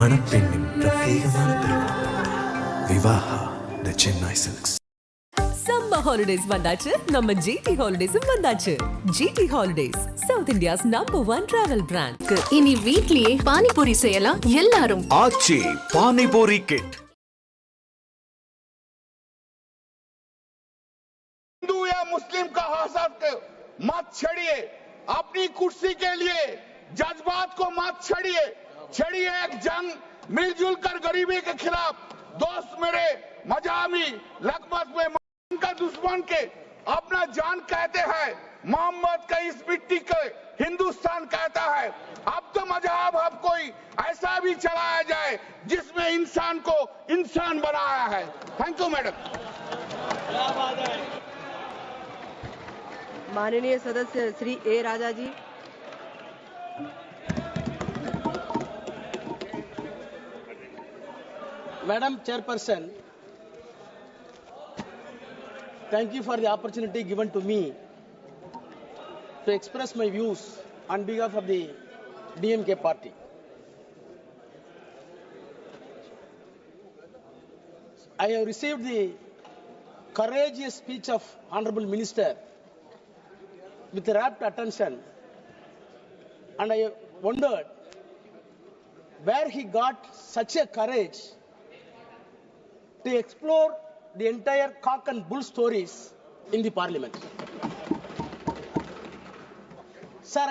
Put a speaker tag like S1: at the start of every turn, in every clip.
S1: மணப்பெண்ணின் பிரத்யேகமான திருமணம் Vivaha the Chennai silks.
S2: Summer holidays வந்தாச்சு, நம்ம ஜிடி ஹாலிடேஸும் வந்தாச்சு. GT holidays, south India's #1 travel brand.
S3: இனி வீட்லயே பானிபூரி செய்யலாம் எல்லாரும்.
S1: ஆச்சி பானி பூரி கிட்.
S4: हिंदू या मुस्लिम का हसद मत छेड़िए, अपनी कुर्सी के लिए जज्बात को मत छेड़िए एक जंग मिलजुल कर गरीबी के खिलाफ। दोस्त मेरे मजामी लगभग में का दुश्मन के अपना जान कहते हैं, मोहम्मद का इस मिट्टी के हिंदुस्तान कहता है। अब तो मजहब अब कोई ऐसा भी चलाया जाए जिसमें इंसान को इंसान बनाया है। Thank you madam.
S5: माननीय सदस्य श्री ए राजा जी।
S6: Madam Chairperson, thank you for the opportunity given to me to express my views on behalf of the DMK party. I have received the courageous speech of Honorable Minister with rapt attention, and I wondered where he got such a courage to explore the entire cock and bull stories in the parliament. Sir,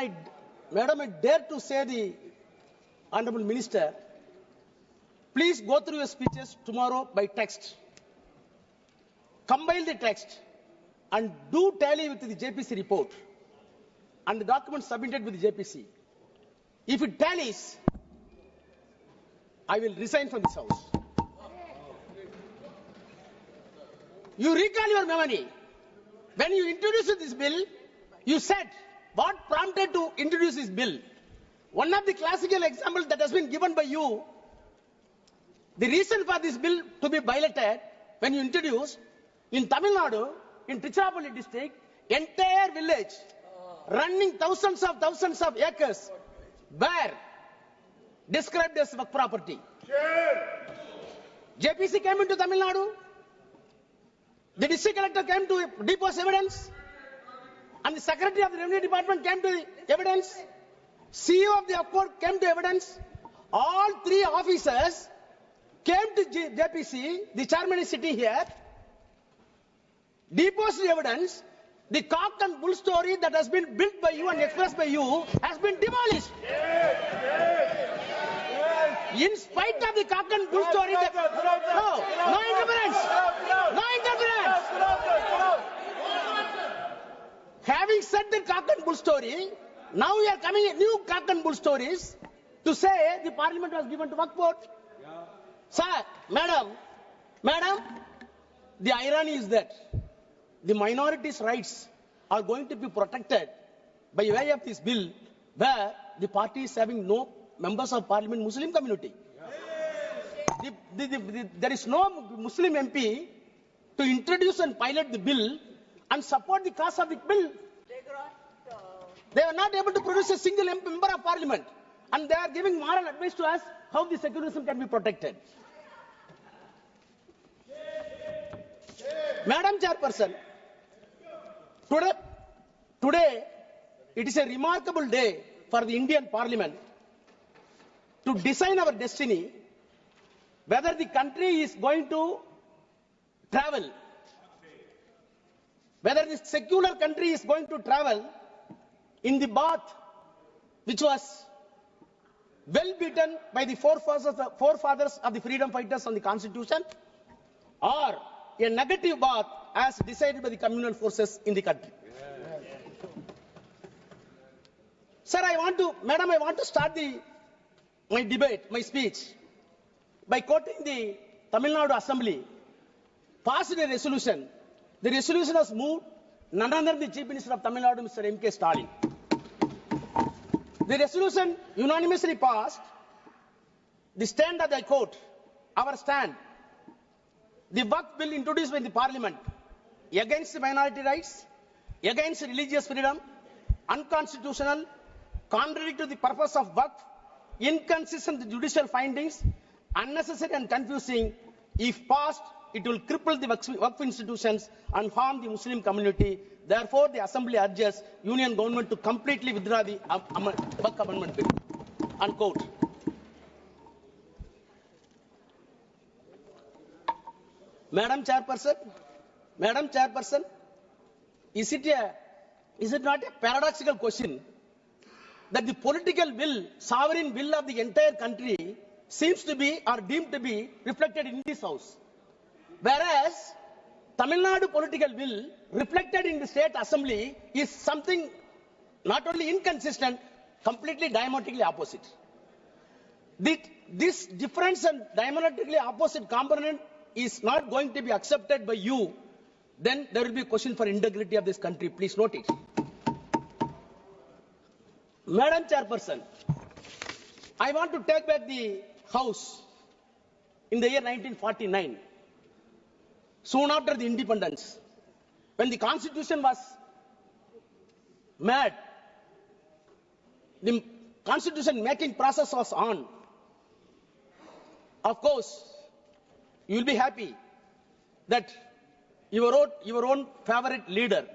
S6: Madam, I dare to say the Honorable Minister, please go through your speeches tomorrow by text. Compile the text and do tally with the JPC report and the documents submitted with the JPC. If it tallies, I will resign from this house. You recall your memory. When you introduced this bill, you said what prompted to introduce this bill. One of the classical examples that has been given by you, the reason for this bill to be piloted when you introduced in Tamil Nadu, in Tiruchirappalli district, entire village running thousands of acres were described as Waqf property. JPC came into Tamil Nadu. The district collector came to depose evidence, and the secretary of the revenue department came to the evidence. CEO of the upward came to evidence. All three officers came to JPC. The chairman is sitting here. Deposed the evidence. The cock and bull story that has been built by you and expressed by you has been demolished. In spite of the cock and bull story, no interference. No interference. Having said the cock and bull story, now we are coming new cock and bull stories to say the parliament was given to Waqf board. Sir, madam, the irony is that the minorities' rights are going to be protected by way of this bill, where the party is having no members of parliament Muslim community. There is no Muslim MP to introduce and pilot the bill and support the cause of the bill. They are not able to produce a single member of parliament, and they are giving moral advice to us how the secularism can be protected. Madam Chairperson, today it is a remarkable day for the Indian Parliament to design our destiny, whether the country is going to travel, whether the secular country is going to travel in the path which was well beaten by the forefathers of the freedom fighters on the constitution, or a negative path as decided by the communal forces in the country. Sir, I want to start my debate, my speech, by quoting the Tamil Nadu Assembly passed a resolution. The resolution was moved none other than the Chief Minister of Tamil Nadu, Mr. M.K. Stalin. The resolution unanimously passed. The stand that I quote, our stand, the Waqf bill introduced by the Parliament against minority rights, against religious freedom, unconstitutional, contrary to the purpose of Waqf, inconsistent judicial findings, unnecessary and confusing. If passed, it will cripple the Waqf institutions and harm the Muslim community. Therefore, the Assembly urges Union government to completely withdraw the Waqf Amendment Bill. Unquote. Madam Chairperson, is it not a paradoxical question that the political will, sovereign will of the entire country seems to be or deemed to be reflected in this house, whereas Tamil Nadu political will reflected in the state assembly is something not only inconsistent, completely diametrically opposite. This difference and diametrically opposite component is not going to be accepted by you, then there will be a question for integrity of this country. Please note it. Madam Chairperson, I want to take back the House in the year 1949, soon after the independence, when the Constitution was made, the Constitution making process was on. Of course, you will be happy that your own favorite leader,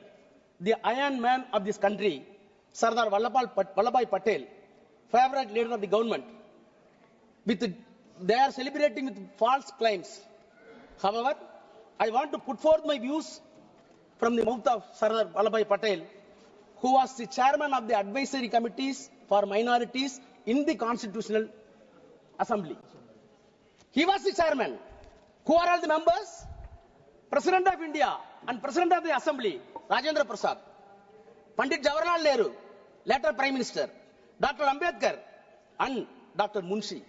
S6: the Iron Man of this country, Sardar Vallabhbhai Patel, favorite leader of the government, they are celebrating with false claims. However, I want to put forth my views from the mouth of Sardar Vallabhbhai Patel, who was the chairman of the advisory committees for minorities in the Constitutional Assembly. He was the chairman. Who are all the members? President of India and President of the Assembly, Rajendra Prasad, Pandit Jawaharlal Nehru, later Prime Minister, Dr. Ambedkar, and Dr. Munshi.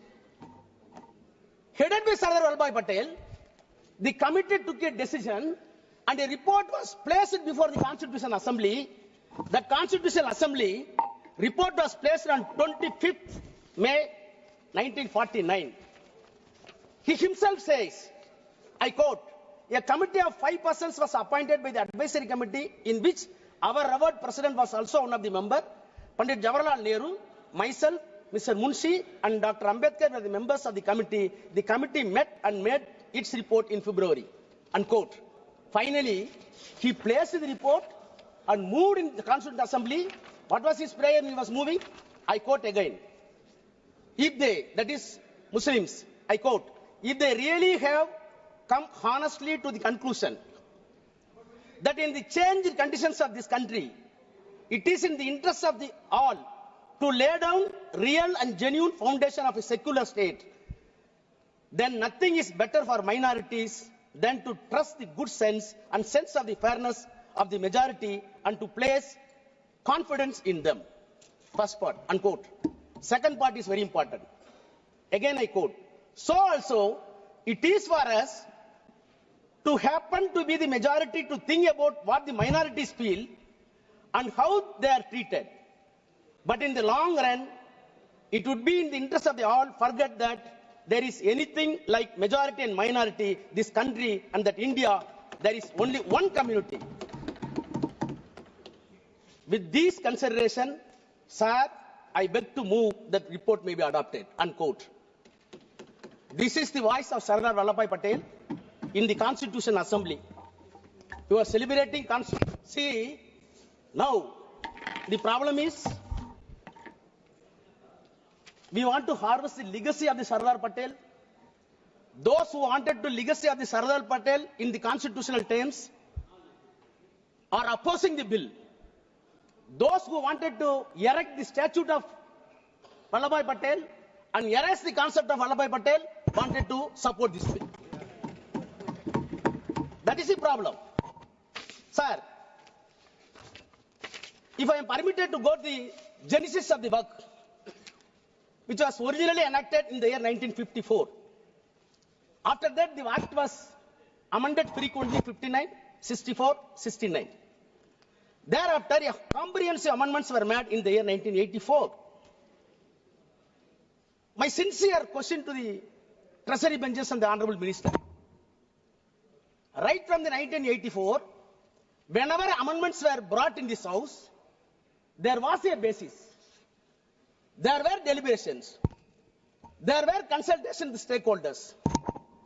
S6: Headed by Sardar Vallabhbhai Patel, the committee took a decision and a report was placed before the Constitutional Assembly. The Constitutional Assembly report was placed on 25th May 1949. He himself says, I quote, a committee of 5 persons was appointed by the advisory committee in which our revered president was also one of the members. Pandit Jawaharlal Nehru, myself, Mr. Munshi and Dr. Ambedkar were the members of the committee. The committee met and made its report in February. Unquote. Finally, he placed the report and moved in the Constituent Assembly. What was his prayer when he was moving? I quote again. If they, that is Muslims, I quote, if they really have come honestly to the conclusion that in the changed conditions of this country, it is in the interest of the all to lay down real and genuine foundation of a secular state, then nothing is better for minorities than to trust the good sense and sense of the fairness of the majority and to place confidence in them. First part, unquote. Second part is very important. Again I quote, so also it is for us to happen to be the majority to think about what the minorities feel and how they are treated. But in the long run, it would be in the interest of the all forget that there is anything like majority and minority, this country and that India, there is only one community. With these considerations, sir, I beg to move that report may be adopted, unquote. This is the voice of Sardar Vallabhbhai Patel in the Constitutional Assembly. You are celebrating See, now the problem is we want to harvest the legacy of the Sardar Patel. Those who wanted the legacy of the Sardar Patel in the constitutional terms are opposing the bill. Those who wanted to erect the statue of Vallabhbhai Patel and erase the concept of Vallabhbhai Patel wanted to support this bill. That is the problem. Sir, if I am permitted to go to the genesis of the Waqf, which was originally enacted in the year 1954. After that, the Act was amended frequently 59, 64, 69. Thereafter, comprehensive amendments were made in the year 1984. My sincere question to the Treasury benches and the Honorable Minister. Right from the 1984, whenever amendments were brought in this House, there was a basis. There were deliberations. there were consultation with stakeholders,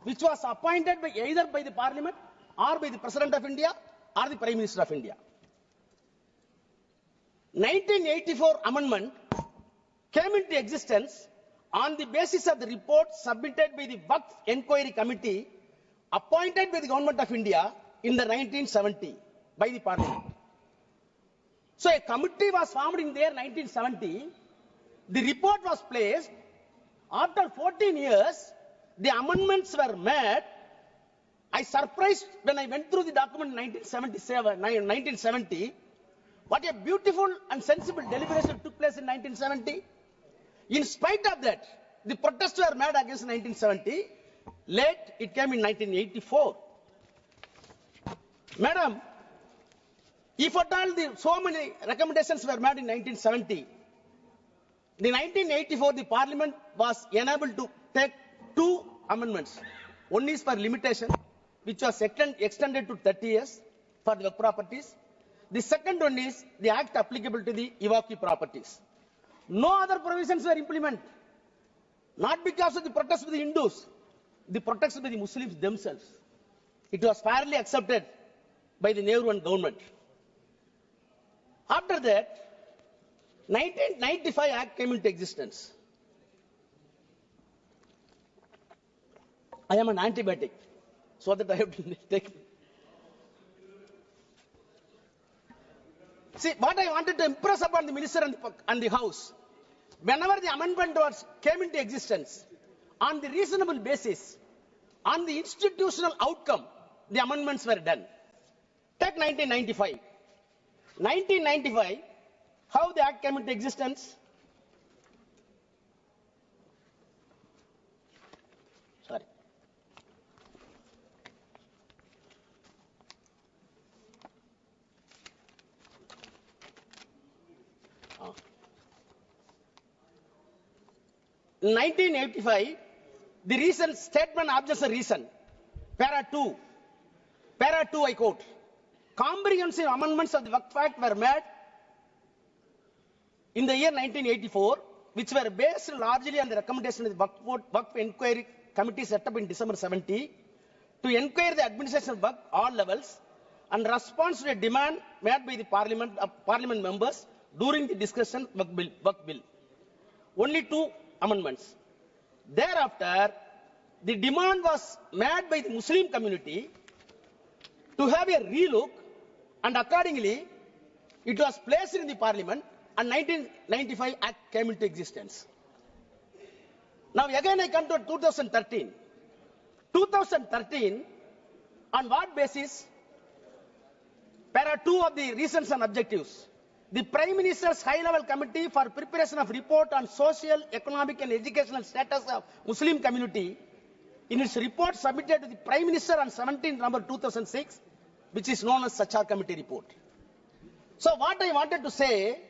S6: which was appointed by either by the Parliament or by the President of India or the Prime Minister of India. 1984 amendment came into existence on the basis of the report submitted by the Waqf Enquiry Committee appointed by the Government of India in the 1970 by the Parliament. So a committee was formed in there 1970. The report was placed. After 14 years, the amendments were made. I surprised when I went through the document in 1970. What a beautiful and sensible deliberation took place in 1970. In spite of that, the protests were made against 1970. Late, it came in 1984. Madam, if at all so many recommendations were made in 1970, in 1984, the Parliament was enabled to take two amendments. One is for limitation, which was extended to 30 years for the work properties. The second one is the act applicable to the evacuee properties. No other provisions were implemented. Not because of the protests of the Hindus, the protests by the Muslims themselves. It was fairly accepted by the Nehru and government. After that, 1995 Act came into existence. I am an antibiotic, so that I have to take. See, what I wanted to impress upon the minister and the House, whenever the amendment came into existence, on the reasonable basis, on the institutional outcome, the amendments were done. Take 1995. 1995, how the Act came into existence? Sorry. In 1985, the reason, statement objection reason, para 2, I quote, comprehensive amendments of the Waqf Act were made in the year 1984, which were based largely on the recommendation of the Waqf Enquiry Committee set up in December 70 to enquire the administration of Waqf all levels and response to a demand made by the Parliament members during the discussion of Waqf bill. Only two amendments. Thereafter, the demand was made by the Muslim community to have a relook, and accordingly, it was placed in the Parliament, and 1995 Act came into existence. Now again I come to 2013. 2013, on what basis? Para 2 of the reasons and objectives. The Prime Minister's High-Level Committee for Preparation of Report on Social, Economic and Educational Status of Muslim Community, in its report submitted to the Prime Minister on 17 November 2006, which is known as Sachar Committee report. So what I wanted to say,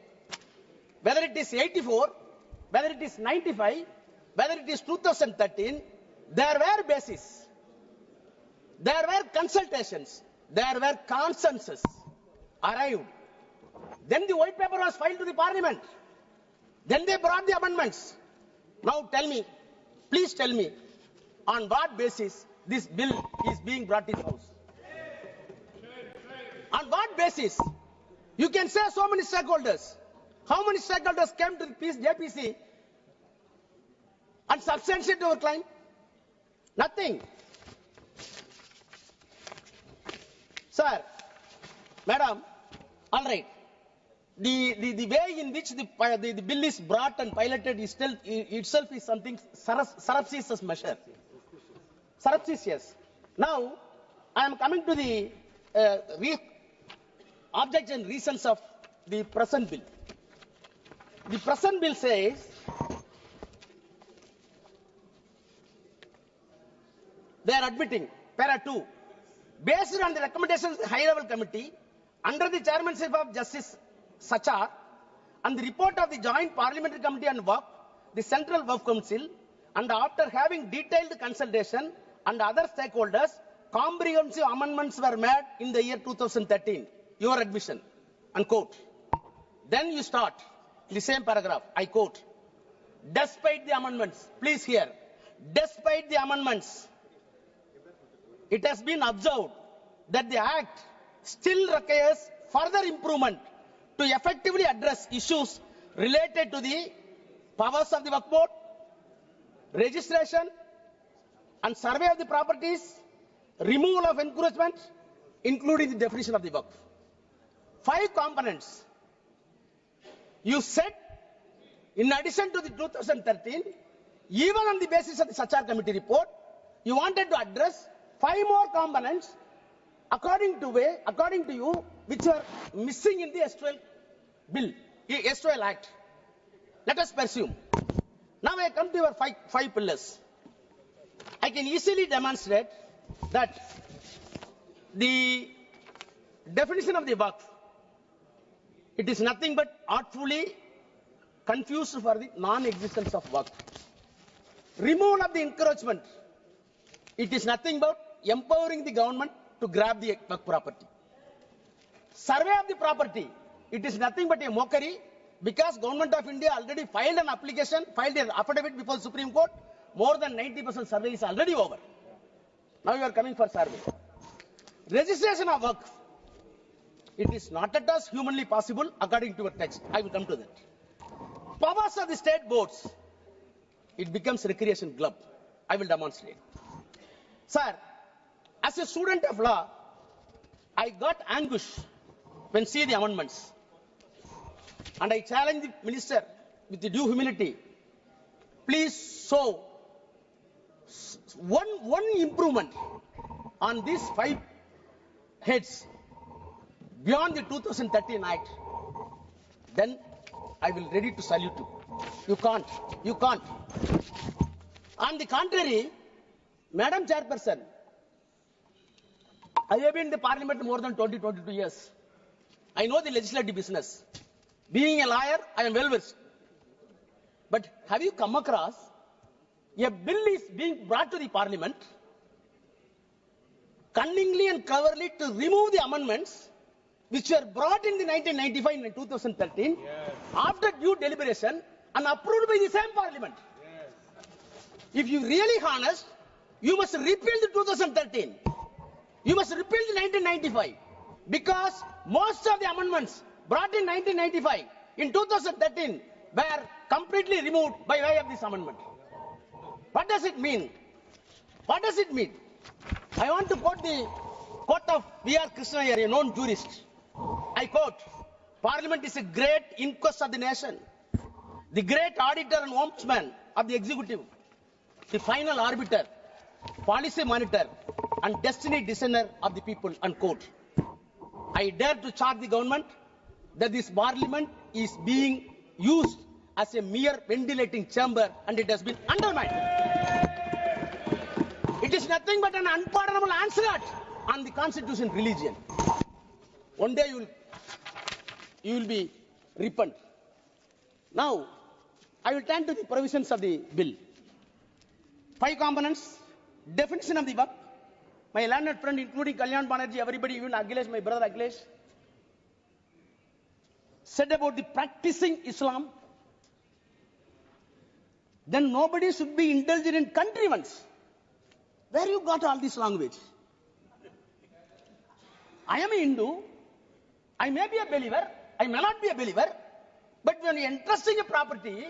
S6: whether it is 84, whether it is 95, whether it is 2013, there were bases, there were consultations, there were consensus arrived. Then the white paper was filed to the Parliament. Then they brought the amendments. Now tell me, please tell me, on what basis this bill is being brought to the House? On what basis? You can say so many stakeholders. How many stakeholders came to the JPC and substantiated our claim? Nothing. Sir, madam, all right. The way in which the bill is brought and piloted is still itself is something surreptitious measure. Surreptitious. Now, I am coming to the objects and reasons of the present bill. The present bill says they are admitting, para 2, based on the recommendations of the high-level committee under the chairmanship of Justice Sachar and the report of the Joint Parliamentary Committee on Waqf, the Central Waqf Council, and after having detailed consultation and other stakeholders, comprehensive amendments were made in the year 2013. Your admission, unquote. Then you start the same paragraph, I quote, despite the amendments, please hear, despite the amendments, it has been observed that the Act still requires further improvement to effectively address issues related to the powers of the Waqf Board, registration and survey of the properties, removal of encroachment, including the definition of the Waqf. 5 components. You said, in addition to the 2013, even on the basis of the Sachar Committee report, you wanted to address 5 more components according to you, which are missing in the S12 bill, S12 Act. Let us pursue. Now I come to your 5 pillars. I can easily demonstrate that the definition of the Waqf, it is nothing but artfully confused for the non-existence of Waqf. Removal of the encroachment, it is nothing but empowering the government to grab the Waqf property. Survey of the property, it is nothing but a mockery, because Government of India already filed an application, filed an affidavit before the Supreme Court. More than 90% survey is already over. Now you are coming for survey. Registration of Waqf, it is not at all humanly possible according to your text. I will come to that. Powers of the state boards, it becomes recreation club. I will demonstrate. Sir, as a student of law, I got anguish when see the amendments. And I challenge the minister with the due humility. Please show one improvement on these 5 heads beyond the 2013 Act. Then I will ready to salute you. You can't. You can't. On the contrary, Madam Chairperson, I have been in the Parliament more than 22 years. I know the legislative business. Being a lawyer, I am well versed. But have you come across a bill is being brought to the Parliament cunningly and cleverly to remove the amendments which were brought in the 1995 and 2013 after due deliberation and approved by the same Parliament? If you really honest, you must repeal the 2013. You must repeal the 1995, because most of the amendments brought in 1995 in 2013 were completely removed by way of this amendment. What does it mean? What does it mean? I want to quote the quote of V.R. Krishna, a known jurist. I quote, Parliament is a great inquest of the nation, the great auditor and ombudsman of the executive, the final arbiter, policy monitor and destiny designer of the people, unquote. I dare to charge the government that this Parliament is being used as a mere ventilating chamber and it has been undermined. It is nothing but an unpardonable onslaught on the constitution religion. One day you will be repent. Now, I will turn to the provisions of the bill. 5 components, definition of the Waqf. My learned friend, including Kalyan Banerjee, everybody, even Akhilesh, my brother Akhilesh, said about the practicing Islam. Then nobody should be indulged in contrivance. Where you got all this language? I am a Hindu. I may be a believer. I may not be a believer. But when you are entrusting a property,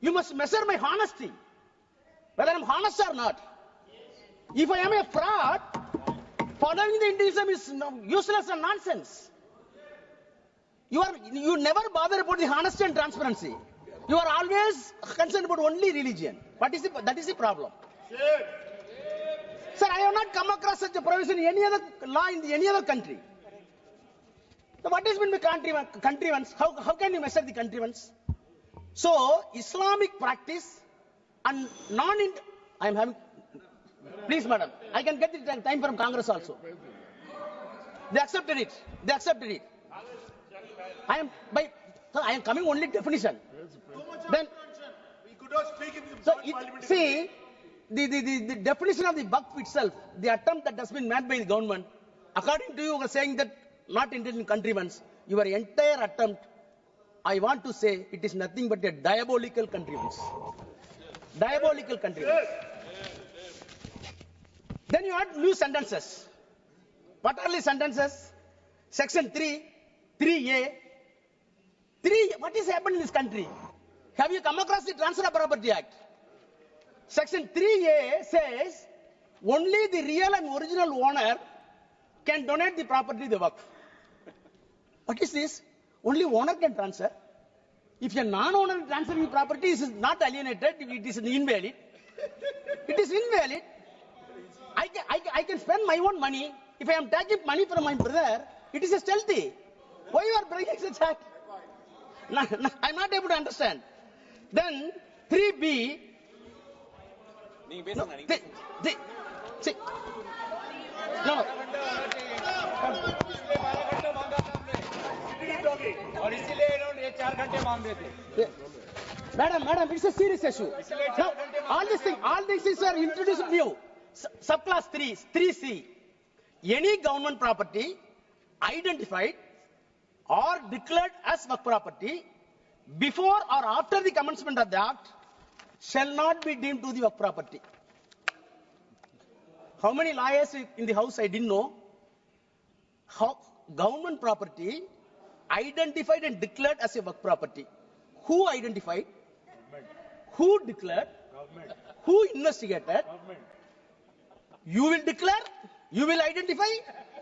S6: you must measure my honesty, whether I am honest or not. If I am a fraud, following the Hinduism is useless and nonsense. You never bother about the honesty and transparency. You are always concerned about only religion. That is the problem. Sir, I have not come across such a provision in any other law in any other country. So what has been the contrivance? How can you measure the contrivance? So Islamic practice and I am having. Please, madam, I can get the time from Congress also. They accepted it. They accepted it. I am coming only definition. Then we could not speak in the see the definition of the Waqf itself, the attempt that has been made by the government. According to you are saying that not intended in contrivance. Your entire attempt I want to say it is nothing but a diabolical contrivance. Diabolical contrivance. Then you add new sentences. What are the sentences? Section 3, 3A. What is happening in this country? Have you come across the Transfer of Property Act? Section 3A says only the real and original owner can donate the property to the Waqf. What is this? Only owner can transfer. If a non-owner transferring property is not alienated, it is invalid. It is invalid. I can spend my own money. If I am taking money from my brother, it is a stealthy. Why you are breaking such act? No, I am not able to understand. Then 3B. No, see. No. Madam, it's a serious issue. Now, all these things are introduced new. Subclass 3C. Any government property identified or declared as Waqf property before or after the commencement of the act shall not be deemed to the Waqf property. How many lawyers in the house I didn't know? How government property identified and declared as a Waqf property. Who identified? Government. Who declared? Government. Who investigated? Government. You will declare, you will identify,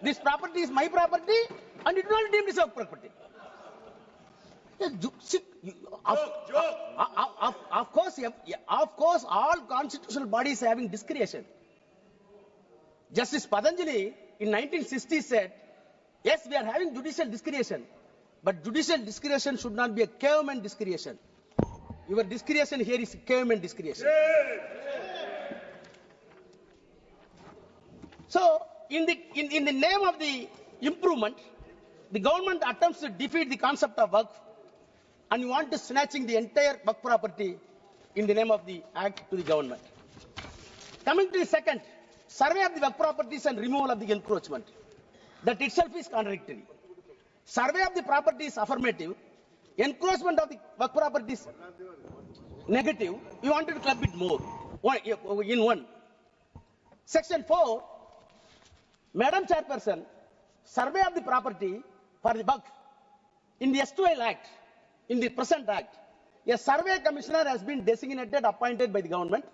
S6: this property is my property and it will not be deemed as Waqf property. Of course, all constitutional bodies having discretion. Justice Patanjali in 1960 said, yes, we are having judicial discretion, but judicial discretion should not be a caveman discretion. Your discretion here is caveman discretion. So, in the name of the improvement, the government attempts to defeat the concept of Waqf, and you want to snatching the entire Waqf property in the name of the act to the government. Coming to the second, survey of the Waqf properties and removal of the encroachment. That itself is contradictory. Survey of the property is affirmative. Encroachment of the Waqf property is negative. You wanted to club it more in one. Section 4, Madam Chairperson, survey of the property for the Waqf in the S2L Act, in the present Act, a survey commissioner has been designated, appointed by the government,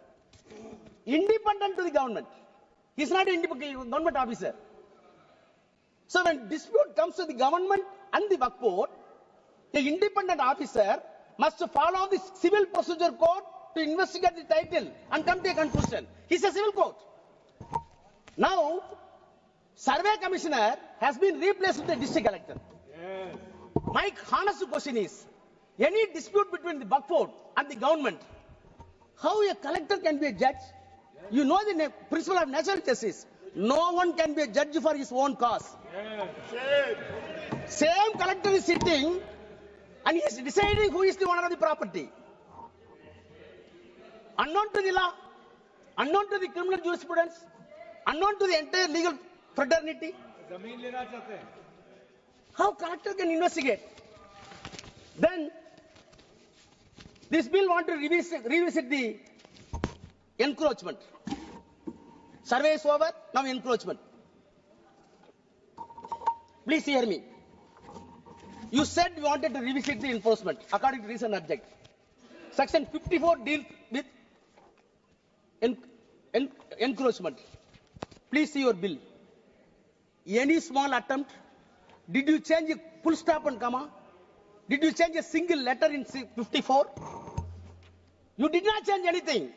S6: independent to the government. He is not an independent government officer. So when dispute comes to the government and the Waqf board, the independent officer must follow the civil procedure code to investigate the title and come to a conclusion. He is a civil court. Now, survey commissioner has been replaced with the district collector. Yes. My honest question is, any dispute between the Waqf board and the government, how a collector can be a judge? Yes. You know the principle of natural justice. No one can be a judge for his own cause. Yes. Same collector is sitting and he is deciding who is the owner of the property. Unknown to the law, unknown to the criminal jurisprudence, unknown to the entire legal fraternity. How collector can investigate? Then this bill want to revisit the encroachment. Survey is over, now encroachment. Please hear me. You said you wanted to revisit the enforcement according to recent object. Section 54 deals with encroachment. Please see your bill. Any small attempt? Did you change a full stop and comma? Did you change a single letter in 54? You did not change anything.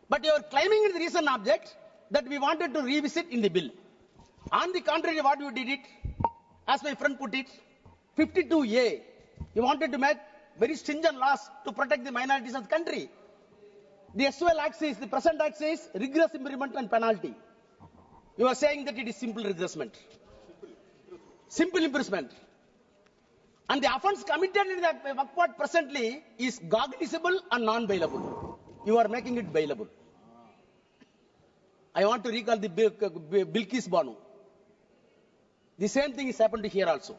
S6: But you are claiming in the recent object that we wanted to revisit in the bill. On the contrary, what you did it, as my friend put it, 52A, you wanted to make very stringent laws to protect the minorities of the country. The S2L Act says, the present Act says, rigorous imprisonment and penalty. You are saying that it is simple regressment. Simple imprisonment. And the offence committed in the Waqf Board presently is cognizable and non-bailable. You are making it bailable. I want to recall the Bilkis Banu. The same thing is happened here also.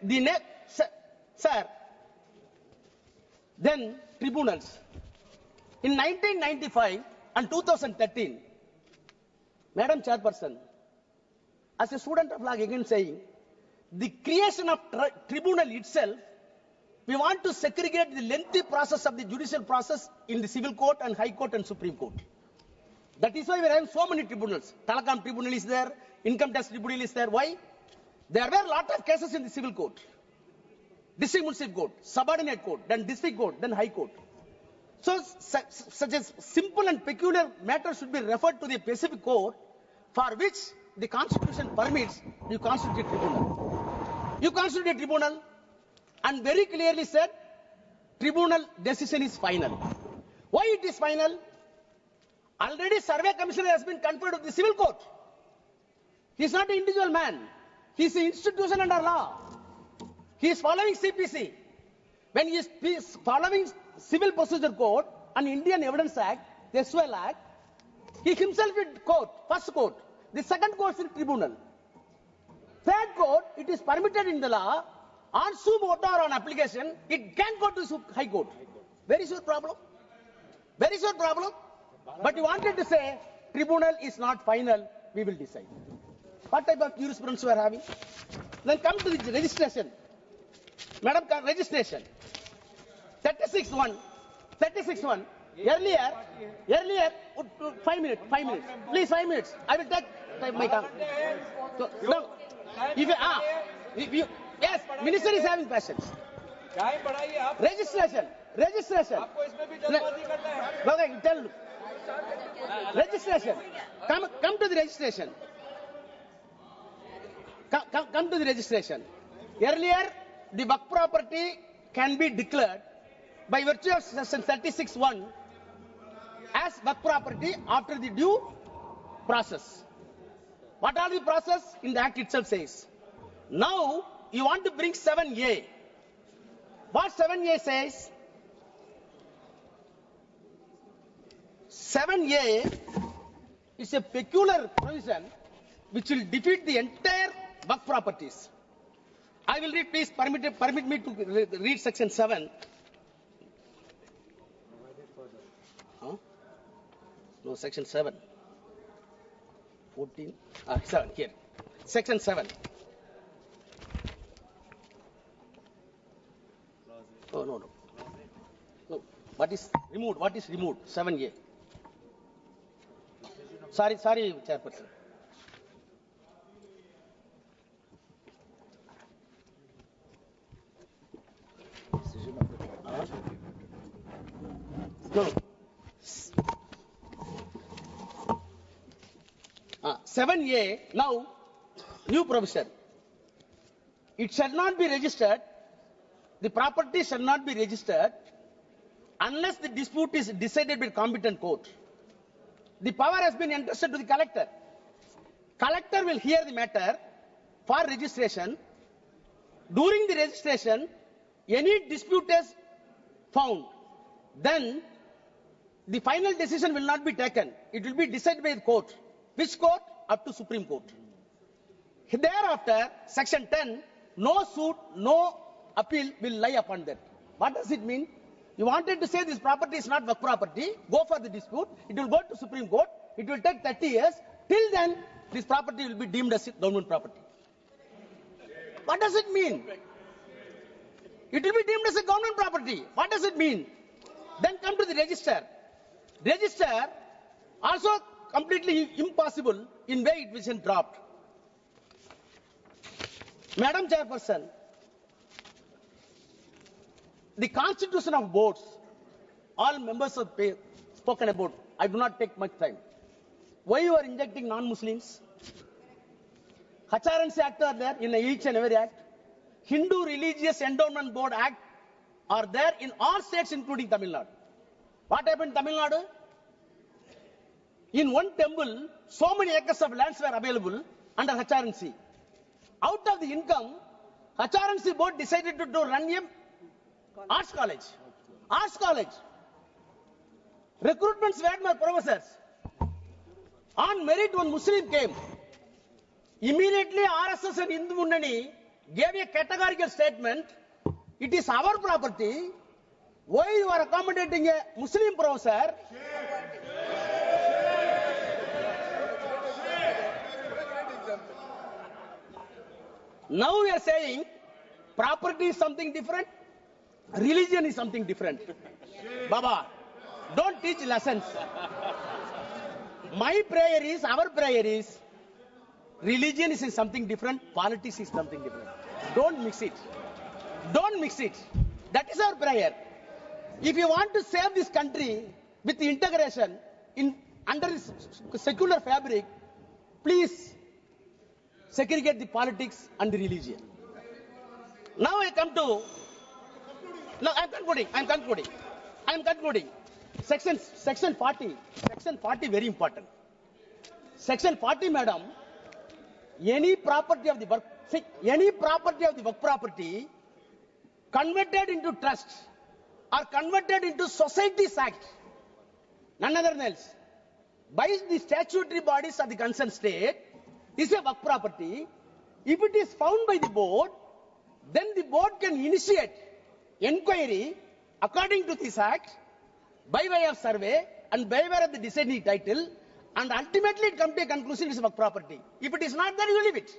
S6: The Sir, then tribunals. In 1995 and 2013, Madam Chairperson, as a student of law, again saying, the creation of tribunal itself, we want to segregate the lengthy process of the judicial process in the civil court and high court and supreme court. That is why we are having so many tribunals. Telecom tribunal is there, income tax tribunal is there. Why? There were a lot of cases in the civil court, district municipal court, subordinate court, then district court, then high court. So such a simple and peculiar matter should be referred to the specific court for which the constitution permits you constitute a tribunal. You constitute a tribunal and very clearly said tribunal decision is final. Why it is final? Already survey commissioner has been conferred with the civil court. He is not an individual man. He is an institution under law. He is following CPC. When he is following Civil Procedure Code and Indian Evidence Act, the SWL Act, he himself is court, first court. The second court is tribunal. Third court, it is permitted in the law, on sum motu or on application, it can go to high court. Very sure problem. Very sure problem. But you wanted to say, tribunal is not final, we will decide. What type of jurisprudence we are having? Then come to the registration. Madam, registration. 36-1. Earlier, 5 minutes. Please, 5 minutes. I will take my time. So, no. Yes, minister is having questions. Registration. Okay, tell. Registration. Come to the registration. Come to the registration. Earlier, the Waqf property can be declared by virtue of section 36(1) as Waqf property after the due process. What are the process? In the act itself says. Now, you want to bring 7A. What 7A says? 7A is a peculiar provision which will defeat the entire Waqf properties. I will read, please permit me to read section 7. No, section 7. 14. 7 here. Section 7. No. What is removed? 7A. Sorry, Chairperson. No. 7A, now, new provision. It shall not be registered, the property shall not be registered unless the dispute is decided by competent court. The power has been entrusted to the collector. Collector will hear the matter for registration. During the registration, any dispute is found, then the final decision will not be taken. It will be decided by the court. Which court? Up to Supreme Court. Thereafter, section 10, no suit, no appeal will lie upon that. What does it mean? You wanted to say this property is not Waqf property, go for the dispute, it will go to Supreme Court, it will take 30 years, till then this property will be deemed as government property. What does it mean? It will be deemed as a government property. What does it mean? Then come to the register. Register also completely impossible in way it was dropped. Madam Chairperson, the constitution of boards, all members have spoken about. I do not take much time. Why you are injecting non-Muslims? HRNC Act are there in each and every act. Hindu Religious Endowment Board Act are there in all states including Tamil Nadu. What happened in Tamil Nadu? In one temple, so many acres of lands were available under HRNC. Out of the income, HRNC board decided to run a arts college. Arts college. Recruitments were by professors. On merit, one Muslim came. Immediately, RSS and Hindu Munnani gave a categorical statement. It is our property. Why you are accommodating a Muslim professor? Now we are saying property is something different, religion is something different. Baba, don't teach lessons. My prayer is, our prayer is, religion is something different, politics is something different. Don't mix it. Don't mix it. That is our prayer. If you want to save this country with integration under this secular fabric, please segregate the politics and the religion. Now I come to. No, I'm concluding. Section 40. Section 40 very important. Section 40, madam. Any property of the work property converted into trust or converted into society's act, none other than else, by the statutory bodies of the concerned state, is a work property. If it is found by the board, then the board can initiate enquiry according to this act by way of survey and by way of the deciding title, and ultimately it comes to a conclusion it is work property. If it is not there, you leave it.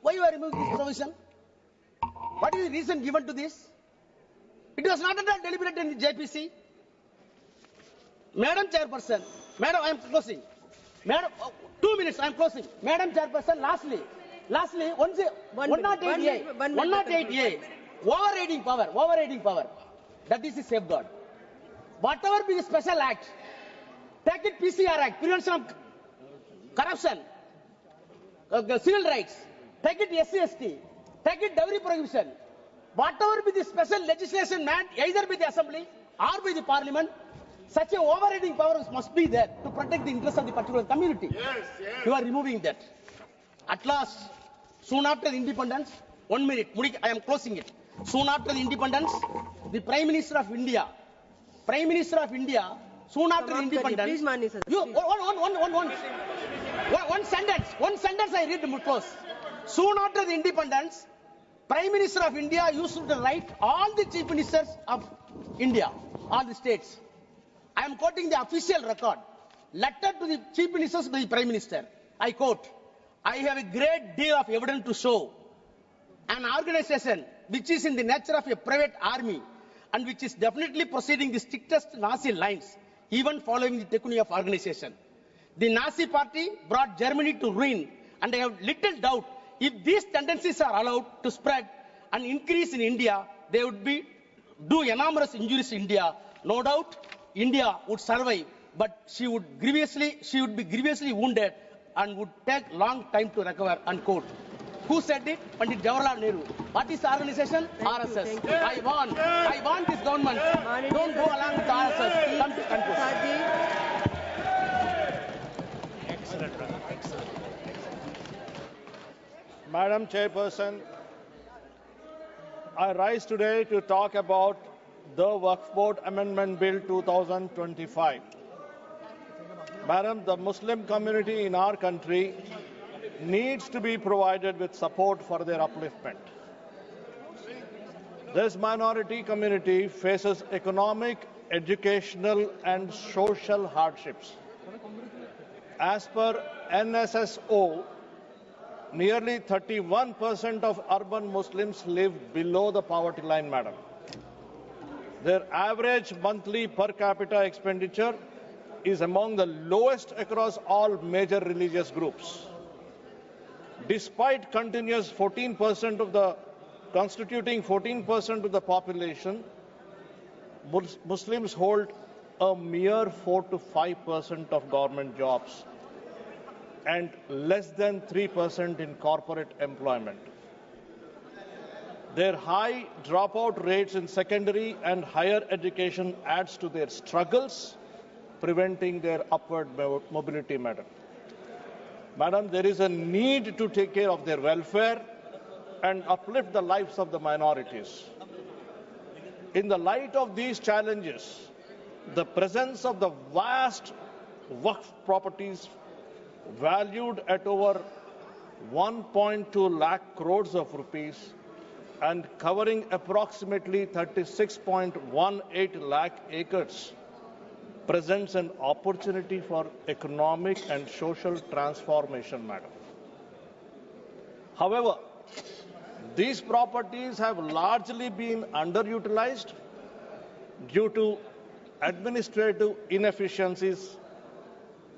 S6: Why you are removing this provision? What is the reason given to this? It was not at all deliberated in the JPC. Madam Chairperson, Madam, I am closing. Madam, 2 minutes, I am closing. Madam Chairperson, lastly, 108A, overriding power, that is the safeguard. Whatever be the special act, take it PCR Act, Prevention of Corruption, Civil Rights, take it SC/ST, take it dowry prohibition. Whatever be the special legislation meant, either by the Assembly or by the Parliament, such a overriding power must be there to protect the interests of the particular community. Yes. You are removing that. At last, soon after the independence, 1 minute, I am closing it. Soon after the independence, the Prime Minister of India, soon after the independence,
S5: please, Mani sir.
S6: One sentence I read to close. Soon after the independence, Prime Minister of India used to write all the chief ministers of India, all the states. I am quoting the official record. Letter to the chief ministers by the Prime Minister. I quote, I have a great deal of evidence to show an organization which is in the nature of a private army and which is definitely proceeding the strictest Nazi lines, even following the technique of organization. The Nazi party brought Germany to ruin, and I have little doubt if these tendencies are allowed to spread and increase in India, they would do enormous injuries to India. No doubt, India would survive, but she would be grievously wounded and would take long time to recover, unquote. Who said it? Pandit Jawaharlal Nehru. What is the organization? RSS.
S5: Thank you.
S6: I want this government. Don't go along with RSS. Come to conclusion.
S7: Madam Chairperson, I rise today to talk about the Waqf Board Amendment Bill 2025. Madam, the Muslim community in our country needs to be provided with support for their upliftment. This minority community faces economic, educational and social hardships. As per NSSO, nearly 31% of urban Muslims live below the poverty line, madam. Their average monthly per capita expenditure is among the lowest across all major religious groups. Despite continuous constituting 14% of the population, Muslims hold a mere 4 to 5% of government jobs and less than 3% in corporate employment. Their high dropout rates in secondary and higher education adds to their struggles, preventing their upward mobility, madam. Madam, there is a need to take care of their welfare and uplift the lives of the minorities. In the light of these challenges, the presence of the vast Waqf properties valued at over 1.2 lakh crores of rupees and covering approximately 36.18 lakh acres, presents an opportunity for economic and social transformation, madam. However, these properties have largely been underutilized due to administrative inefficiencies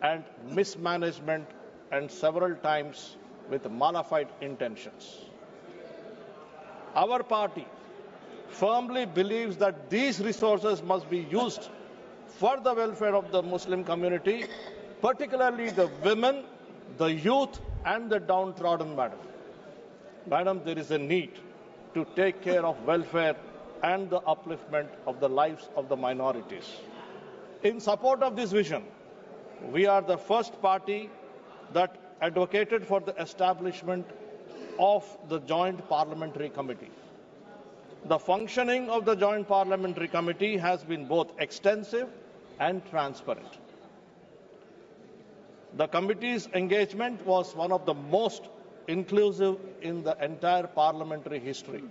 S7: and mismanagement, and several times with malignant intentions. Our party firmly believes that these resources must be used for the welfare of the Muslim community, particularly the women, the youth, and the downtrodden, madam. Madam, there is a need to take care of welfare and the upliftment of the lives of the minorities. In support of this vision, we are the first party that advocated for the establishment of the Joint Parliamentary Committee. The functioning of the Joint Parliamentary Committee has been both extensive and transparent. The committee's engagement was one of the most inclusive in the entire parliamentary history.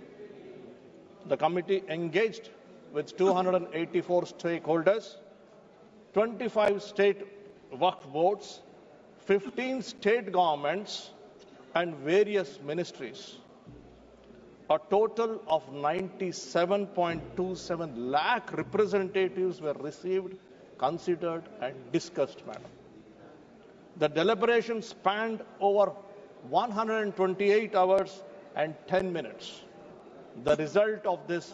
S7: The committee engaged with 284 stakeholders, 25 state Waqf boards, 15 state governments, and various ministries. A total of 97.27 lakh representatives were received, considered, and discussed, madam. The deliberation spanned over 128 hours and 10 minutes. The result of this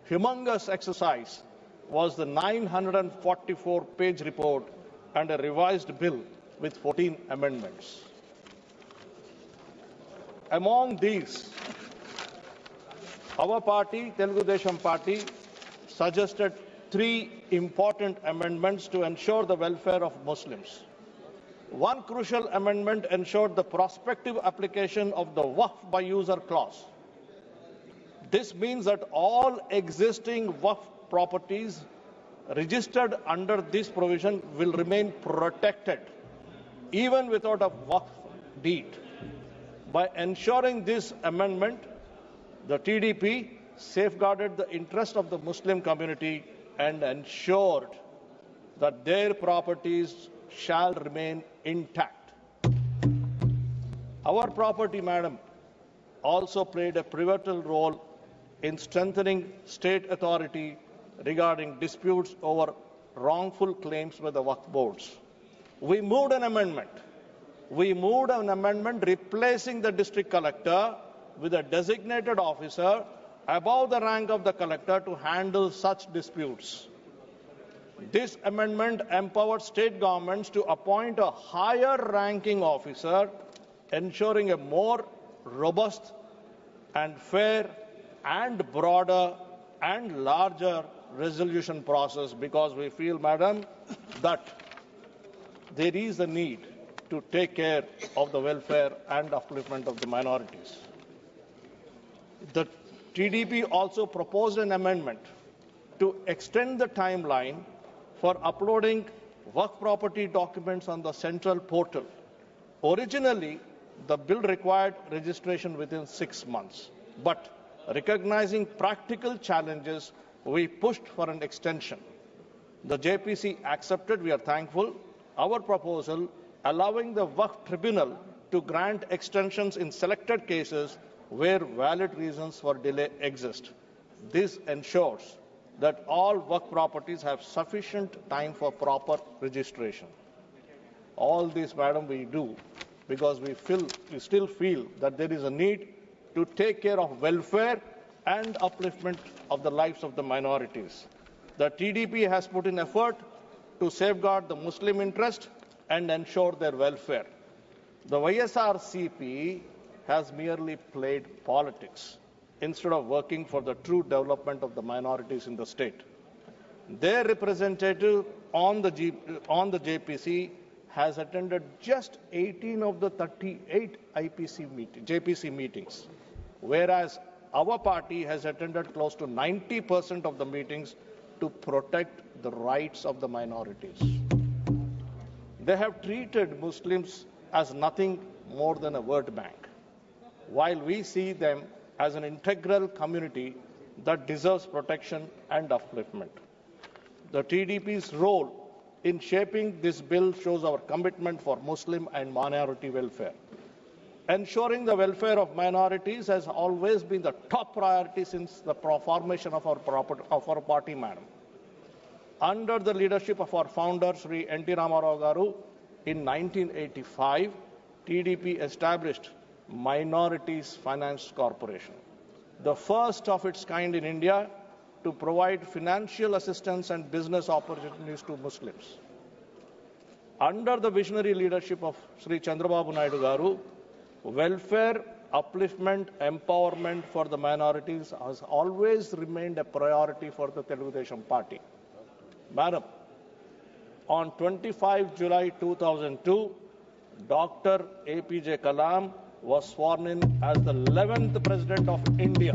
S7: humongous exercise was the 944-page report and a revised bill with 14 amendments. Among these, our party, Telugu Desam Party, suggested 3 important amendments to ensure the welfare of Muslims. One crucial amendment ensured the prospective application of the Waqf by user clause. This means that all existing Waqf properties registered under this provision will remain protected, even without a Waqf deed. By ensuring this amendment, the TDP safeguarded the interest of the Muslim community and ensured that their properties shall remain intact. Our property, madam, also played a pivotal role in strengthening state authority regarding disputes over wrongful claims by the Waqf boards. We moved an amendment replacing the district collector with a designated officer above the rank of the collector to handle such disputes. This amendment empowered state governments to appoint a higher ranking officer, ensuring a more robust and fair and broader and larger resolution process, because we feel, madam, that there is a need to take care of the welfare and upliftment of the minorities. The TDP also proposed an amendment to extend the timeline for uploading Waqf property documents on the central portal. Originally, the bill required registration within 6 months, but recognizing practical challenges, we pushed for an extension. The JPC accepted, we are thankful, our proposal, allowing the Waqf tribunal to grant extensions in selected cases where valid reasons for delay exist. This ensures that all Waqf properties have sufficient time for proper registration. All this, madam, we do because we still feel that there is a need to take care of welfare and upliftment of the lives of the minorities. The TDP has put in effort to safeguard the Muslim interest and ensure their welfare. The YSRCP has merely played politics instead of working for the true development of the minorities in the state. Their representative on the JPC has attended just 18 of the 38 JPC meetings, whereas our party has attended close to 90% of the meetings to protect the rights of the minorities. They have treated Muslims as nothing more than a word bank, while we see them as an integral community that deserves protection and upliftment. The TDP's role in shaping this bill shows our commitment for Muslim and minority welfare. Ensuring the welfare of minorities has always been the top priority since the formation of our party, madam. Under the leadership of our founder, Sri N.T. Ramarao Garu, in 1985, TDP established Minorities Finance Corporation, the first of its kind in India to provide financial assistance and business opportunities to Muslims. Under the visionary leadership of Sri Chandrababu Naidu Garu, welfare, upliftment, empowerment for the minorities has always remained a priority for the Telugu Desam Party. Madam, on 25 July 2002, Dr. APJ Kalam was sworn in as the 11th President of India.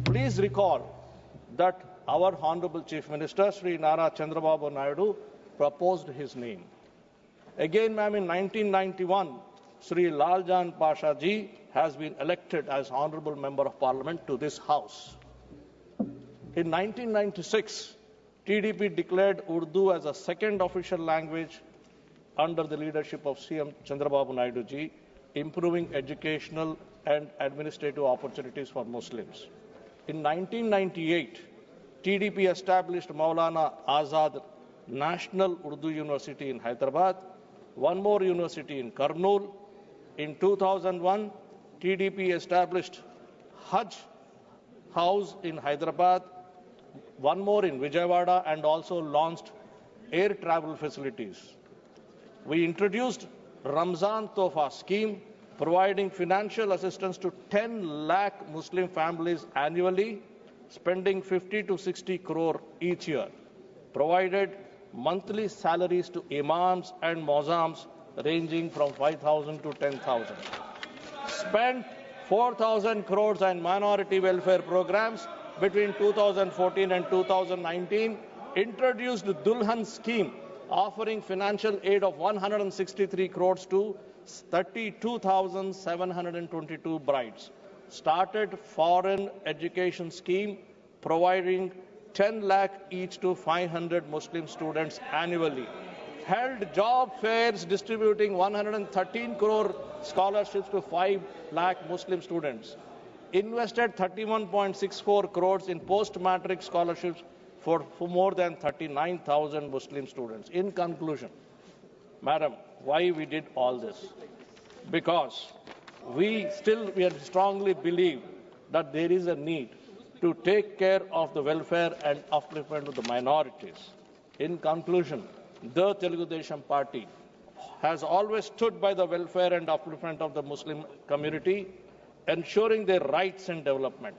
S7: Please recall that our Honorable Chief Minister, Sri Nara Chandrababu Naidu, proposed his name. Again, ma'am, in 1991, Sri Laljan Pasha Ji has been elected as Honorable Member of Parliament to this House. In 1996, TDP declared Urdu as a second official language under the leadership of CM Chandrababu Naidu Ji, improving educational and administrative opportunities for Muslims. In 1998, TDP established Maulana Azad National Urdu University in Hyderabad, one more university in Kurnool. In 2001, TDP established Hajj House in Hyderabad, one more in Vijayawada, and also launched air travel facilities. We introduced Ramzan Tofa scheme, providing financial assistance to 10 lakh Muslim families annually, spending 50 to 60 crore each year. Provided monthly salaries to imams and mozams ranging from 5,000 to 10,000. Spent 4,000 crores on minority welfare programs between 2014 and 2019. Introduced the Dulhan scheme, offering financial aid of 163 crores to 32,722 brides. Started foreign education scheme, providing 10 lakh each to 500 Muslim students annually. Held job fairs distributing 113 crore scholarships to 5 lakh Muslim students. Invested 31.64 crores in post-matric scholarships for more than 39,000 Muslim students. In conclusion, madam, why we did all this? Because we strongly believe that there is a need to take care of the welfare and upliftment of the minorities. In conclusion, the Telugu Desam Party has always stood by the welfare and upliftment of the Muslim community, ensuring their rights and development.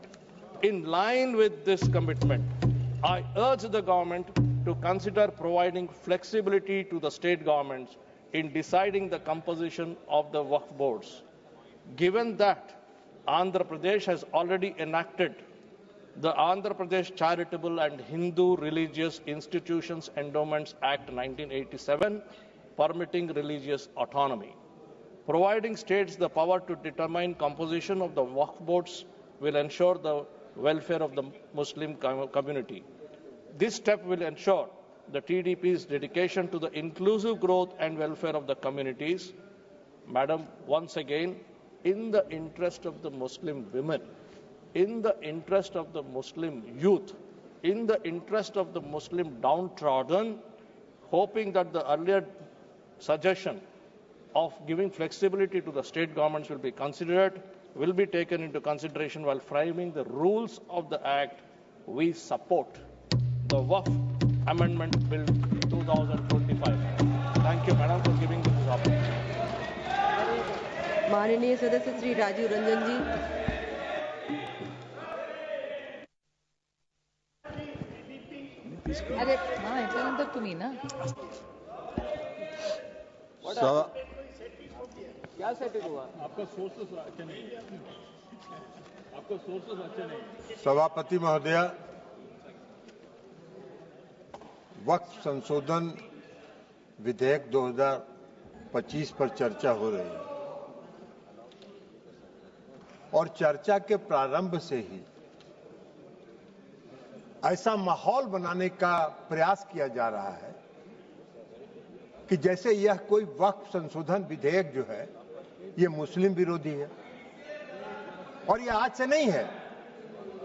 S7: In line with this commitment, I urge the government to consider providing flexibility to the state governments in deciding the composition of the Waqf boards. Given that Andhra Pradesh has already enacted the Andhra Pradesh Charitable and Hindu Religious Institutions Endowments Act 1987, permitting religious autonomy. Providing states the power to determine composition of the Waqf boards will ensure the welfare of the Muslim community. This step will ensure the TDP's dedication to the inclusive growth and welfare of the communities. Madam, once again, in the interest of the Muslim women, in the interest of the Muslim youth, in the interest of the Muslim downtrodden, hoping that the earlier suggestion of giving flexibility to the state governments will be taken into consideration while framing the rules of the Act. We support the Waqf Amendment Bill 2025. Thank you, Madam, for giving me this opportunity.
S5: माननीय सदस्य श्री राजीव रंजन जी।
S8: अरे हाँ इतना तुम्ही ना
S6: क्या setting हुआ?
S7: आपका सोर्सेस अच्छे नहीं, आपका सोर्सेस अच्छे नहीं।
S9: सभापति महोदय, वक्फ संशोधन विधेयक 2025 पर चर्चा हो रही है और चर्चा के प्रारंभ से ही ऐसा माहौल बनाने का प्रयास किया जा रहा है कि जैसे यह कोई वक्फ संशोधन विधेयक जो है ये मुस्लिम विरोधी है। और ये आज से नहीं है,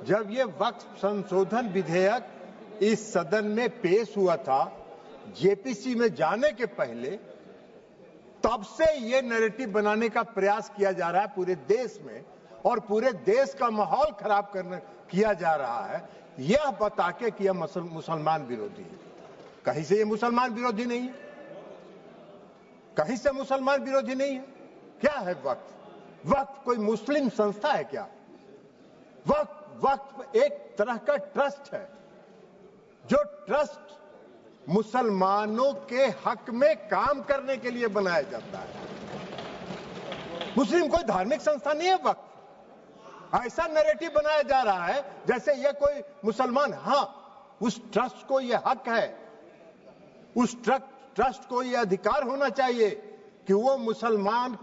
S9: जब ये वक्फ संशोधन विधेयक इस सदन में पेश हुआ था जेपीसी में जाने के पहले, तब से ये नैरेटिव बनाने का प्रयास किया जा रहा है पूरे देश में, और पूरे देश का माहौल खराब किया जा रहा है यह बता के कि यह मुसलमान विरोधी है। कहीं से ये मुसलमान विरोधी नहीं है, कहीं से मुसलमान विरोधी नहीं है। क्या है वक्फ? वक्फ कोई मुस्लिम संस्था है क्या? वक्फ एक तरह का ट्रस्ट है, जो ट्रस्ट मुसलमानों के हक में काम करने के लिए बनाया जाता है। मुस्लिम कोई धार्मिक संस्था नहीं है वक्फ। ऐसा नैरेटिव बनाया जा रहा है जैसे ये कोई मुसलमान, हाँ उस ट्रस्ट को ये हक है, उस ट्रस्ट को ये अधिकार होना चाहिए कि वो मुसलमान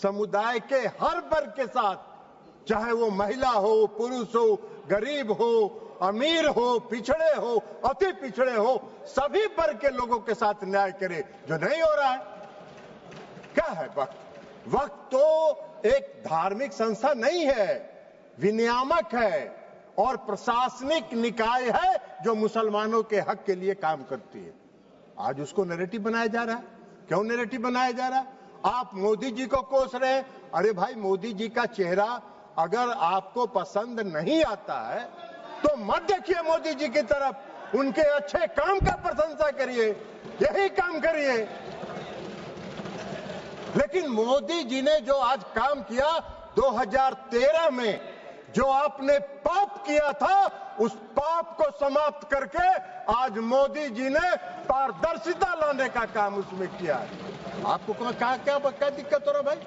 S9: समुदाय के हर वर्ग के साथ, चाहे वो महिला हो, पुरुष हो, गरीब हो, अमीर हो, पिछड़े हो, अति पिछड़े हो, सभी वर्ग के लोगों के साथ न्याय करे, जो नहीं हो रहा है। क्या है वक्फ? वक्फ तो एक धार्मिक संस्था नहीं है, विनियामक है और प्रशासनिक निकाय है जो मुसलमानों के हक के लिए काम करती है। आज उसको नैरेटिव बनाया जा रहा है। क्यों नैरेटिव बनाया जा रहा है? आप मोदी जी को कोस रहे हैं। अरे भाई, मोदी जी का चेहरा अगर आपको पसंद नहीं आता है तो मत देखिए मोदी जी की तरफ, उनके अच्छे काम का प्रशंसा करिए, यही काम करिए। लेकिन मोदी जी ने जो आज काम किया 2013 में, जो आपने पाप किया था, उस पाप को समाप्त करके आज मोदी जी ने पारदर्शिता लाने का काम उसमें किया है। आपको क्या दिक्कत हो रहा भाई?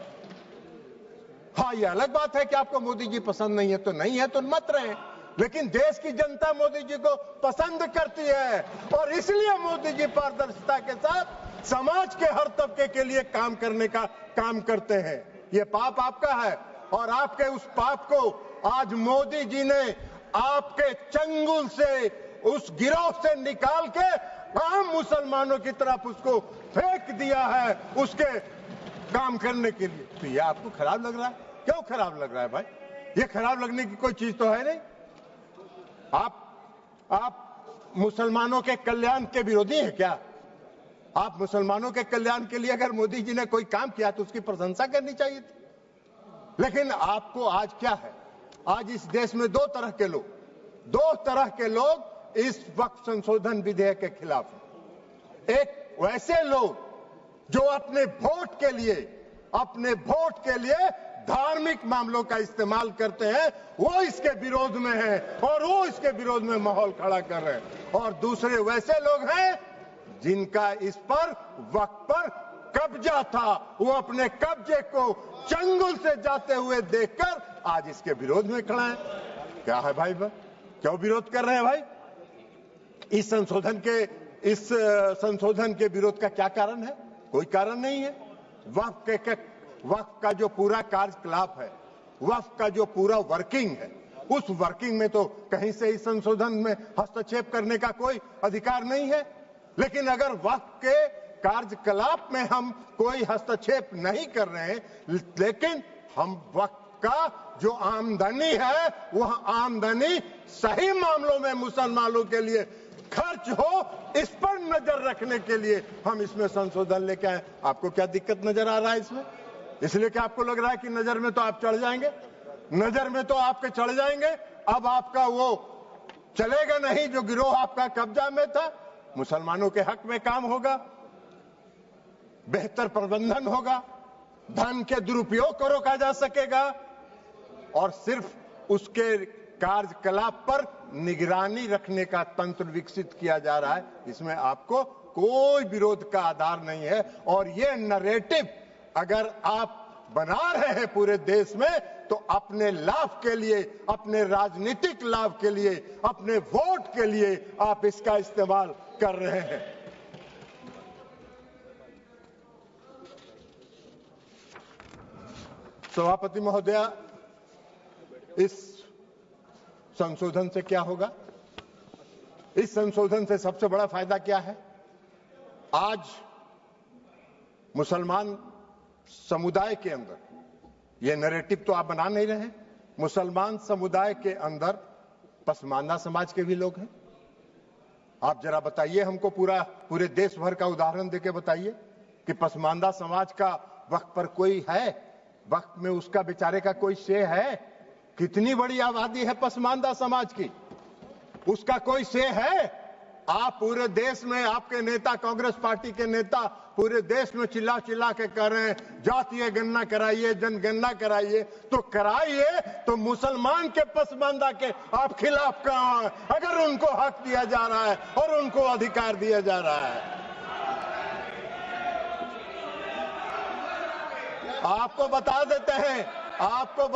S9: हाँ, ये अलग बात है कि आपको मोदी जी पसंद नहीं है तो नहीं है, तो मत रहे, लेकिन देश की जनता मोदी जी को पसंद करती है और इसलिए मोदी जी पारदर्शिता के साथ समाज के हर तबके के लिए काम करने का काम करते हैं। ये पाप आपका है और आपके उस पाप को आज मोदी जी ने आपके चंगुल से, उस गिरोह से निकाल के आम मुसलमानों की तरफ उसको फेंक दिया है उसके काम करने के लिए। तो ये आपको खराब लग रहा है? क्यों खराब लग रहा है भाई? ये खराब लगने की कोई चीज तो है नहीं। आप मुसलमानों के कल्याण के विरोधी हैं क्या? आप मुसलमानों के कल्याण के लिए अगर मोदी जी ने कोई काम किया तो उसकी प्रशंसा करनी चाहिए थी। लेकिन आपको आज क्या है? आज इस देश में दो तरह के लोग इस वक्फ संशोधन विधेयक के खिलाफ हैं। एक वैसे लोग जो अपने वोट के लिए धार्मिक मामलों का इस्तेमाल करते हैं, वो इसके विरोध में हैं और वो इसके विरोध में माहौल खड़ा कर रहे हैं। और दूसरे वैसे लोग हैं जिनका इस पर वक्फ पर कब्जा था, वो अपने कब्जे को चंगुल से जाते हुए देखकर आज इसके विरोध में खड़ा है। क्या है भाई? क्यों विरोध कर रहे हैं भाई? इस संशोधन के विरोध का क्या कारण है? कोई कारण नहीं है। वक्फ का जो पूरा कार्यकलाप है, वक्फ का जो पूरा वर्किंग है, उस वर्किंग में तो कहीं से इस संशोधन में हस्तक्षेप करने का कोई अधिकार नहीं है। लेकिन अगर वक्फ के कार्यकलाप में हम कोई हस्तक्षेप नहीं कर रहे हैं, लेकिन हम वक्फ का जो आमदनी है वह आमदनी सही मामलों में मुसलमानों के लिए खर्च हो, इस पर नजर रखने के लिए हम इसमें संशोधन लेके आए। आपको क्या दिक्कत नजर आ रहा है इसमें? इसलिए कि आपको लग रहा है कि नजर में तो आप चढ़ जाएंगे, नजर में तो आपके चढ़ जाएंगे, अब आपका वो चलेगा नहीं जो गिरोह आपका कब्जा में था। मुसलमानों के हक में काम होगा, बेहतर प्रबंधन होगा, धन के दुरुपयोग को रोका जा सकेगा और सिर्फ उसके कार्यकलाप पर निगरानी रखने का तंत्र विकसित किया जा रहा है। इसमें आपको कोई विरोध का आधार नहीं है। और ये नैरेटिव अगर आप बना रहे हैं पूरे देश में, तो अपने लाभ के लिए, अपने राजनीतिक लाभ के लिए, अपने वोट के लिए आप इसका इस्तेमाल कर रहे हैं। सभापति महोदया, इस संशोधन से क्या होगा? इस संशोधन से सबसे बड़ा फायदा क्या है? आज मुसलमान समुदाय के अंदर, ये नैरेटिव तो आप बना नहीं रहे हैं, मुसलमान समुदाय के अंदर पसमानदा समाज के भी लोग हैं। आप जरा बताइए हमको, पूरे देश भर का उदाहरण देके बताइए कि पसमानदा समाज का वक्फ पर कोई है? वक्फ में उसका बेचारे का कोई शे है? कितनी बड़ी आबादी है पसमानदा समाज की, उसका कोई शे है? आप पूरे देश में, आपके नेता, कांग्रेस पार्टी के नेता पूरे देश में चिल्ला चिल्ला के कह रहे हैं जातीय गणना कराइए, जनगणना कराइए, तो कराइए, तो मुसलमान के पसमानदा के आप खिलाफ कहां हैं? अगर उनको हक दिया जा रहा है और उनको अधिकार दिया जा रहा है। आपको बता देते हैं, आपको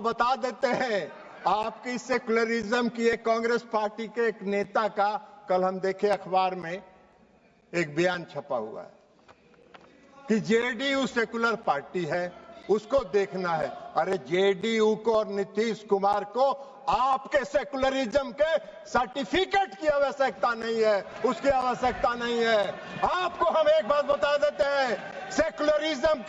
S9: बता देते हैं, आपकी सेकुलरिज्म की एक कांग्रेस पार्टी के एक नेता का कल हम देखे अखबार में एक बयान छपा हुआ है कि जेडीयू सेकुलर पार्टी है, उसको देखना है। अरे जेडीयू को और नीतीश कुमार को आपके सेकुलरिज्म के सर्टिफिकेट की आवश्यकता नहीं है, उसकी आवश्यकता नहीं है। आपको हम एक बात बता देते हैं, सेकुलरिज्म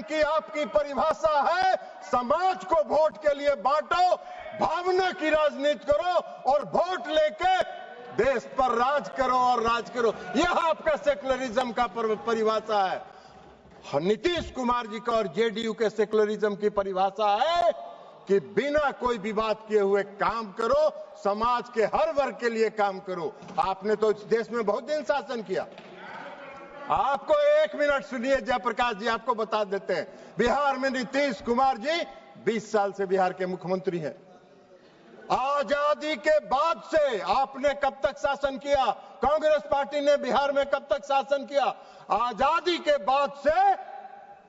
S9: की आपकी परिभाषा है समाज को वोट के लिए बांटो, भावना की राजनीति करो और वोट लेके देश पर राज करो और राज करो। यह आपका सेकुलरिज्म का परिभाषा है। नीतीश कुमार जी का और जेडीयू के सेकुलरिज्म की परिभाषा है कि बिना कोई विवाद किए हुए काम करो, समाज के हर वर्ग के लिए काम करो। आपने तो इस देश में बहुत दिन शासन किया। आपको एक मिनट सुनिए, जयप्रकाश जी आपको बता देते हैं, बिहार में नीतीश कुमार जी 20 साल से बिहार के मुख्यमंत्री हैं। आजादी के बाद से आपने कब तक शासन किया? कांग्रेस पार्टी ने बिहार में कब तक शासन किया? आजादी के बाद से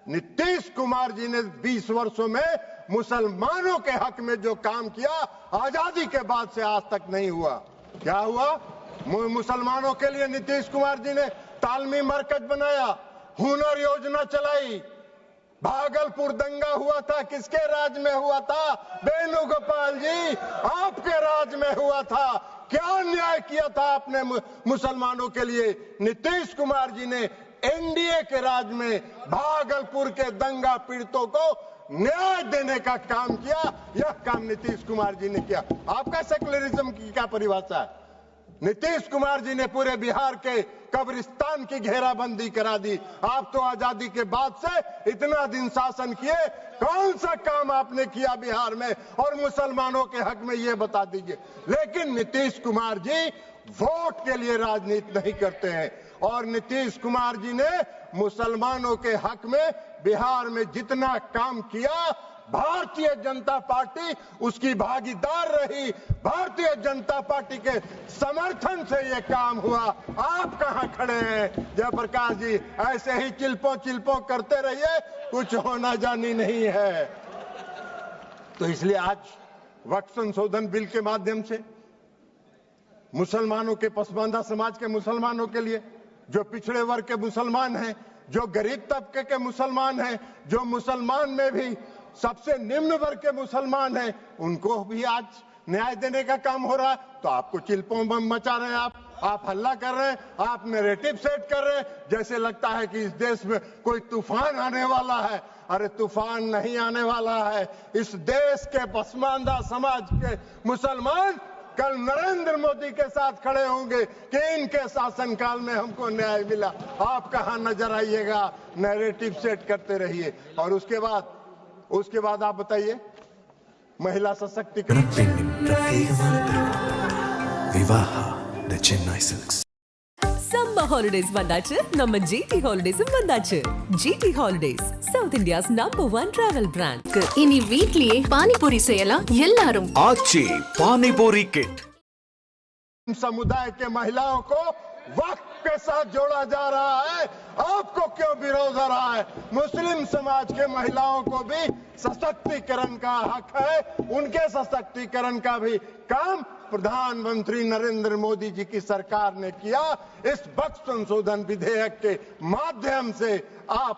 S9: नीतीश कुमार जी ने 20 वर्षों में मुसलमानों के हक में जो काम किया, आजादी के बाद से आज तक नहीं हुआ। क्या हुआ? मुसलमानों के लिए नीतीश कुमार जी ने तालमी मरकज बनाया, हुनर योजना चलाई। भागलपुर दंगा हुआ था, किसके राज में हुआ था? वेणुगोपाल जी, आपके राज में हुआ था। क्या न्याय किया था आपने मुसलमानों के लिए? नीतीश कुमार जी ने एनडीए के राज में भागलपुर के दंगा पीड़ितों को न्याय देने का काम किया। यह काम नीतीश कुमार जी ने किया। आपका सेकुलरिज्म की क्या परिभाषा है? नीतीश कुमार जी ने पूरे बिहार के कब्रिस्तान की घेराबंदी करा दी। आप तो आजादी के बाद से इतना दिन शासन किए, कौन सा काम आपने किया बिहार में और मुसलमानों के हक में, ये बता दीजिए। लेकिन नीतीश कुमार जी वोट के लिए राजनीति नहीं करते हैं और नीतीश कुमार जी ने मुसलमानों के हक में बिहार में जितना काम किया, भारतीय जनता पार्टी उसकी भागीदार रही। भारतीय जनता पार्टी के समर्थन से ये काम हुआ। आप कहां खड़े हैं? जयप्रकाश जी, ऐसे ही चिल्पो करते रहिए, कुछ होना जानी नहीं है। तो इसलिए आज वक्फ संशोधन बिल के माध्यम से मुसलमानों के, पसमानदा समाज के मुसलमानों के लिए, जो पिछड़े वर्ग के मुसलमान हैं, जो गरीब तबके के मुसलमान हैं, जो मुसलमान में भी सबसे निम्न वर्ग के मुसलमान हैं, उनको भी आज न्याय देने का काम हो रहा है। तो आपको चिल्पों मचा रहे हैं, आप हल्ला कर रहे हैं, आप नैरेटिव सेट कर रहे हैं, जैसे लगता है कि इस देश में कोई तूफान आने वाला है। अरे तूफान नहीं आने वाला है। इस देश के पसमानदा समाज के मुसलमान कल नरेंद्र मोदी के साथ खड़े होंगे कि इनके शासनकाल में हमको न्याय मिला। आप कहां नजर आइएगा? नैरेटिव सेट करते रहिए। और उसके बाद आप बताइए, महिला सशक्तिकरण।
S1: विवाह the Chennai silks.
S2: Summer holidays வந்தாச்சு, நம்ம GT Holidays வந்தாச்சு. GT Holidays, South India's #1 travel brand.
S3: இனி வீட்லயே பானிபூரி செய்யலாம் எல்லாரும்.
S1: आची पानी पूरी किट।
S9: समुदाय के महिलाओं को वक्फ के साथ जोड़ा जा रहा है। आपको क्यों विरोध हो रहा है? मुस्लिम समाज के महिलाओं को भी सशक्तिकरण का हक है। उनके सशक्तिकरण का भी काम प्रधानमंत्री नरेंद्र मोदी जी की सरकार ने किया। इस वक्फ संशोधन विधेयक के माध्यम से आप